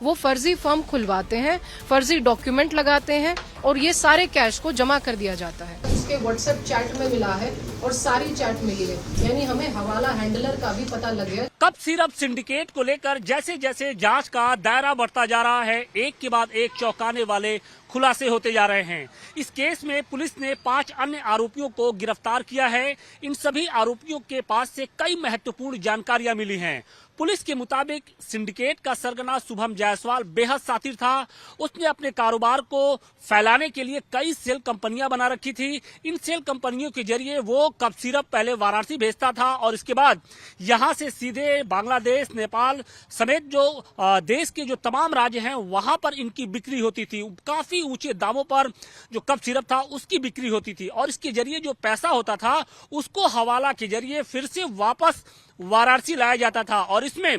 वो फर्जी फर्म खुलवाते हैं, फर्जी डॉक्यूमेंट लगाते हैं और ये सारे कैश को जमा कर दिया जाता है। उसके व्हाट्सएप चैट में मिला है और सारी चैट मिली है, यानी हमें हवाला हैंडलर का भी पता लग गया। कप सिरप सिंडिकेट को लेकर जैसे जैसे जांच का दायरा बढ़ता जा रहा है, एक के बाद एक चौंकाने वाले खुलासे होते जा रहे हैं। इस केस में पुलिस ने 5 अन्य आरोपियों को गिरफ्तार किया है। इन सभी आरोपियों के पास से कई महत्वपूर्ण जानकारियां मिली हैं। पुलिस के मुताबिक सिंडिकेट का सरगना शुभम जायसवाल बेहद शातिर था। उसने अपने कारोबार को फैलाने के लिए कई सेल कंपनियां बना रखी थी। इन सेल कंपनियों के जरिए वो कप सिरप पहले वाराणसी भेजता था और इसके बाद यहां से सीधे बांग्लादेश, नेपाल समेत जो देश के जो तमाम राज्य हैं वहां पर इनकी बिक्री होती थी। काफी ऊंचे दामों पर जो कप सिरप था उसकी बिक्री होती थी और इसके जरिए जो पैसा होता था उसको हवाला के जरिए फिर से वापस वाराणसी लाया जाता था और इसमें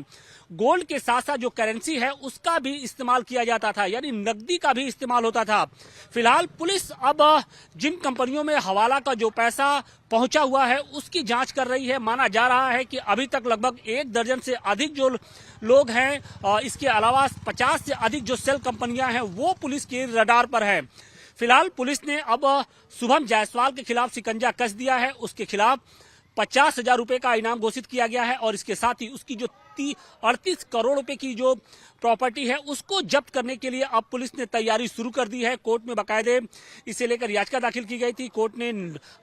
गोल्ड के साथ साथ जो करेंसी है उसका भी इस्तेमाल किया जाता था, यानी नकदी का भी इस्तेमाल होता था। फिलहाल पुलिस अब जिन कंपनियों में हवाला का जो पैसा पहुंचा हुआ है उसकी जांच कर रही है। माना जा रहा है कि अभी तक लगभग 1 दर्जन से अधिक जो लोग हैं, इसके अलावा 50 से अधिक जो सेल कंपनियां हैं वो पुलिस के रडार पर है। फिलहाल पुलिस ने अब शुभम जायसवाल के खिलाफ शिकंजा कस दिया है। उसके खिलाफ 50,000 रुपए का इनाम घोषित किया गया है और इसके साथ ही उसकी जो 38 करोड़ रुपए की जो प्रॉपर्टी है उसको जब्त करने के लिए अब पुलिस ने तैयारी शुरू कर दी है। कोर्ट में बाकायदे इसे लेकर याचिका दाखिल की गई थी। कोर्ट ने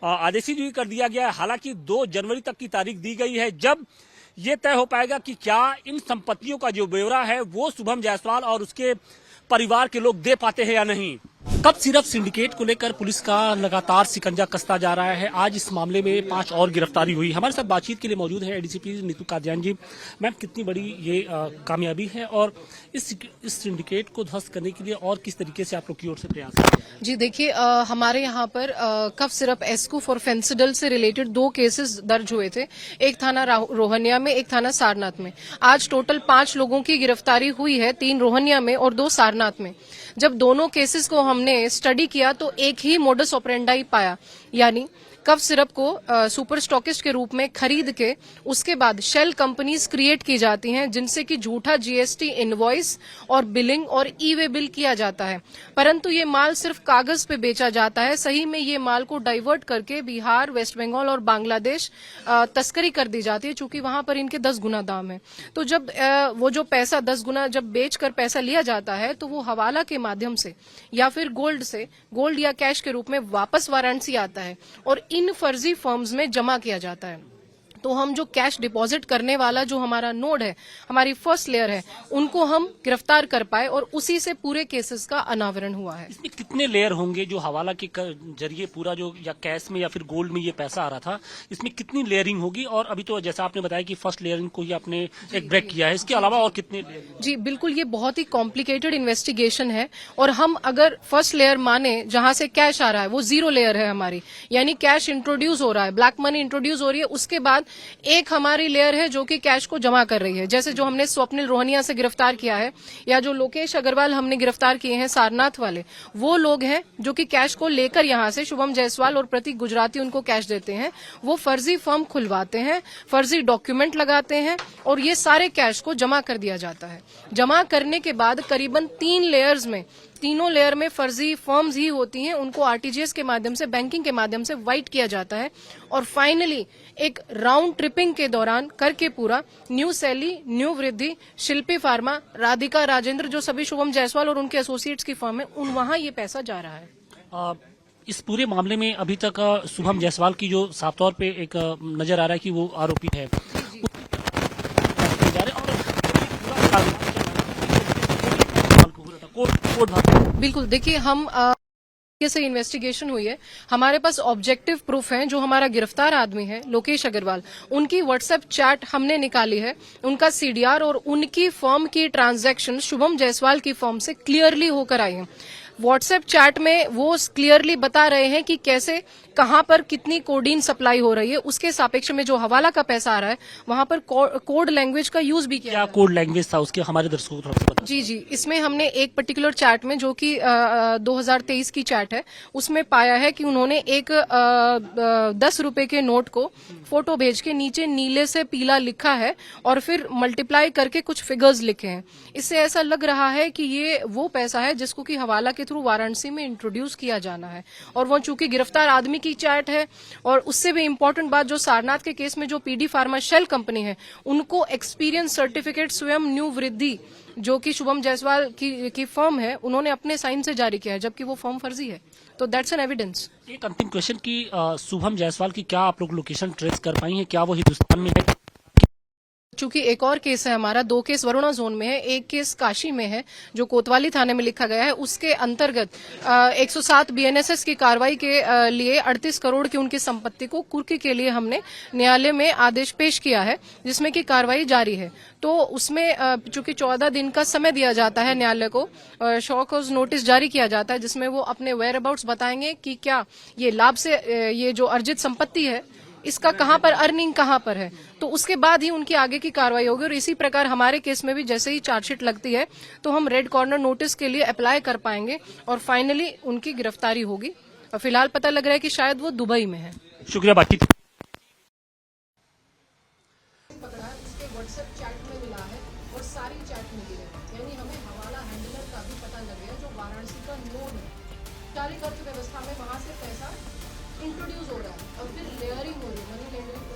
आदेशित भी कर दिया गया है। हालांकि 2 जनवरी तक की तारीख दी गई है जब ये तय हो पाएगा कि क्या इन संपत्तियों का जो ब्यौरा है वो शुभम जायसवाल और उसके परिवार के लोग दे पाते हैं या नहीं। कप सिरप सिंडिकेट को लेकर पुलिस का लगातार शिकंजा कसता जा रहा है। आज इस मामले में 5 और गिरफ्तारी हुई। हमारे साथ बातचीत के लिए मौजूद है एडीसीपी नीतू कादियान जी। मैम, कितनी बड़ी ये कामयाबी है और इस सिंडिकेट को ध्वस्त करने के लिए और किस तरीके से आप लोग की ओर से प्रयास किया? जी देखिए, हमारे यहाँ पर कप सिरप एस्को फॉर फेंसिडल से रिलेटेड 2 केसेस दर्ज हुए थे। एक थाना रोहनिया में, एक थाना सारनाथ में। आज टोटल 5 लोगों की गिरफ्तारी हुई है, 3 रोहनिया में और 2 सारनाथ में। जब दोनों केसेस को हमने स्टडी किया तो एक ही मोडस ऑपरेंडाई पाया, यानी कप सिरप को सुपर स्टॉकिस्ट के रूप में खरीद के उसके बाद शेल कंपनीज क्रिएट की जाती हैं जिनसे कि झूठा जीएसटी इनवॉइस और बिलिंग और ई वे बिल किया जाता है, परंतु ये माल सिर्फ कागज पे बेचा जाता है। सही में ये माल को डाइवर्ट करके बिहार, वेस्ट बंगाल और बांग्लादेश तस्करी कर दी जाती है, चूंकि वहां पर इनके 10 गुना दाम है। तो जब वो जो पैसा 10 गुना जब बेचकर पैसा लिया जाता है तो वो हवाला के माध्यम से या फिर गोल्ड या कैश के रूप में वापस वाराणसी आता है और इन फर्जी फर्म्स में जमा किया जाता है। तो हम जो कैश डिपॉजिट करने वाला जो हमारा नोड है, हमारी फर्स्ट लेयर है, उनको हम गिरफ्तार कर पाए और उसी से पूरे केसेस का अनावरण हुआ है। इसमें कितने लेयर होंगे जो हवाला के जरिए पूरा जो या कैश में या फिर गोल्ड में ये पैसा आ रहा था, इसमें कितनी लेयरिंग होगी? और अभी तो जैसा आपने बताया कि फर्स्ट लेयरिंग को ही आपने एक ब्रेक किया है, इसके अलावा और कितने लेयरिंग? जी बिल्कुल, ये बहुत ही कॉम्प्लिकेटेड इन्वेस्टिगेशन है और हम अगर फर्स्ट लेयर माने जहां से कैश आ रहा है वो 0 लेयर है हमारी, यानी कैश इंट्रोड्यूस हो रहा है, ब्लैक मनी इंट्रोड्यूस हो रही है। उसके बाद एक हमारी लेयर है जो कि कैश को जमा कर रही है, जैसे जो हमने स्वप्निल रोहनिया से गिरफ्तार किया है या जो लोकेश अग्रवाल हमने गिरफ्तार किए हैं सारनाथ वाले, वो लोग हैं जो कि कैश को लेकर यहां से शुभम जायसवाल और प्रतीक गुजराती उनको कैश देते हैं। वो फर्जी फर्म खुलवाते हैं, फर्जी डॉक्यूमेंट लगाते हैं और ये सारे कैश को जमा कर दिया जाता है। जमा करने के बाद करीबन 3 लेयर्स में, तीनों लेयर में फर्जी फर्म्स ही होती हैं, उनको आरटीजीएस के माध्यम से, बैंकिंग के माध्यम से वाइट किया जाता है और फाइनली एक राउंड ट्रिपिंग के दौरान करके पूरा न्यू सैली, न्यू वृद्धि, शिल्पी फार्मा, राधिका राजेंद्र, जो सभी शुभम जायसवाल और उनके एसोसिएट्स की फर्म है, वहां ये पैसा जा रहा है। इस पूरे मामले में अभी तक शुभम जायसवाल की जो साफ तौर पे एक नजर आ रहा है कि वो आरोपी है, बिल्कुल। देखिए, हम से इन्वेस्टिगेशन हुई है, हमारे पास ऑब्जेक्टिव प्रूफ हैं। जो हमारा गिरफ्तार आदमी है लोकेश अग्रवाल, उनकी व्हाट्सएप चैट हमने निकाली है, उनका सीडीआर और उनकी फर्म की ट्रांजैक्शन शुभम जायसवाल की फर्म से क्लियरली होकर आई है। व्हाट्सएप चैट में वो क्लियरली बता रहे हैं कि कैसे कहां पर कितनी कोडीन सप्लाई हो रही है, उसके सापेक्ष में जो हवाला का पैसा आ रहा है वहां पर कोड लैंग्वेज का यूज भी किया क्या जा रहा है। कोड लैंग्वेज था उसके, हमारे दर्शकों को थोड़ा सा बता। जी जी, इसमें हमने एक पर्टिकुलर चैट में जो कि 2023 की चैट है उसमें पाया है कि उन्होंने एक 10 रुपए के नोट को फोटो भेज के नीचे नीले से पीला लिखा है और फिर मल्टीप्लाई करके कुछ फिगर्स लिखे हैं। इससे ऐसा लग रहा है कि ये वो पैसा है जिसको कि हवाला के थ्रू वाराणसी में इंट्रोड्यूस किया जाना है। और वो चूंकि गिरफ्तार आदमी की चैट है, और उससे भी इम्पोर्टेंट बात, जो सारनाथ के केस में जो पीडी फार्मा शेल कंपनी है उनको एक्सपीरियंस सर्टिफिकेट स्वयं न्यू वृद्धि जो कि शुभम जायसवाल की फर्म है उन्होंने अपने साइन से जारी किया है, जबकि वो फर्म फर्जी है। तो दैट्स एन एविडेंस। एक अंतिम क्वेश्चन की शुभम जायसवाल की क्या आप लोग लोकेशन ट्रेस कर पाई हैं? क्या वो हिंदुस्तान में है? चूंकि एक और केस है हमारा, 2 केस वरुणा जोन में है, एक केस काशी में है जो कोतवाली थाने में लिखा गया है। उसके अंतर्गत 107 बीएनएसएस की कार्रवाई के लिए 38 करोड़ की उनकी संपत्ति को कुर्की के लिए हमने न्यायालय में आदेश पेश किया है, जिसमें की कार्रवाई जारी है। तो उसमें चूंकि 14 दिन का समय दिया जाता है न्यायालय को, शो कॉज नोटिस जारी किया जाता है जिसमें वो अपने वेयर अबाउट्स बताएंगे कि क्या ये लाभ से ये जो अर्जित संपत्ति है इसका कहां पर अर्निंग कहां पर है, तो उसके बाद ही उनकी आगे की कार्रवाई होगी। और इसी प्रकार हमारे केस में भी जैसे ही चार्जशीट लगती है तो हम रेड कॉर्नर नोटिस के लिए अप्लाई कर पाएंगे और फाइनली उनकी गिरफ्तारी होगी। और फिलहाल पता लग रहा है कि शायद वो दुबई में है। शुक्रिया बातचीत। इसके व्हाट्सएप चैट में मिला है और सारी चैट मिली है, यानी हमें हवाला हैंडलर का भी पता लग गया जो वाराणसी का नोड है। चारिक अर्थव्यवस्था में वहां से पैसा इंट्रोड्यूस हो रहा है और फिर लेयरिंग हो रही है, मनी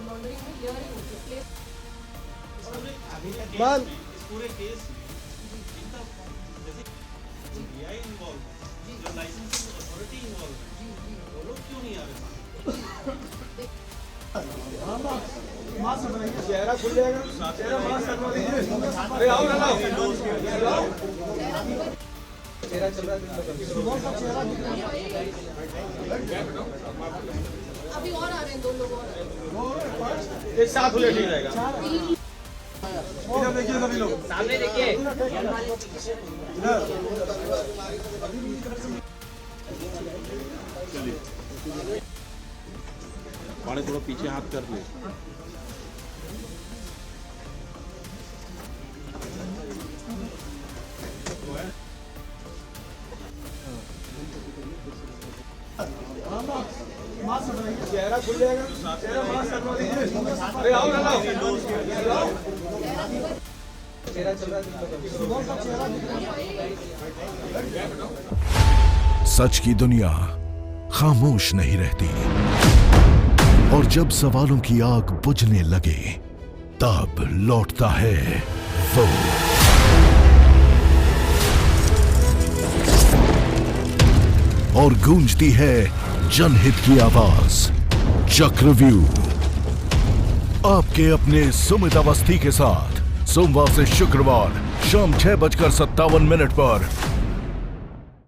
लॉन्ड्रिंग में लेयरिंग होती है। इस पूरे केस में जिनका जैसे DI इन्वॉल्व है, जो लाइसेंसिंग अथॉरिटी इन्वॉल्व है, वो लोग क्यों नहीं आ रहे? चेहरा खुल जाएगा, चेहरा मास्क हटवा दीजिए। अरे आओ ना, आओ। चेहरा चल रहा है। अभी और आ रहे हैं 2 लोग और। एक साथ हुए ठीक रहेगा। इधर देखिए सभी लोग, सामने देखिए। पानी थोड़ा पीछे हाथ कर ले। चेहरा खुल जाएगा, चेहरा मास्क हटवा दीजिए। अरे आओ ना, आओ। चेहरा चल रहा है। सच की दुनिया खामोश नहीं रहती, और जब सवालों की आग बुझने लगे तब लौटता है वो। और गूंजती है जनहित की आवाज। चक्रव्यूह आपके अपने सुमित अवस्थी के साथ सोमवार से शुक्रवार शाम 6:57 पर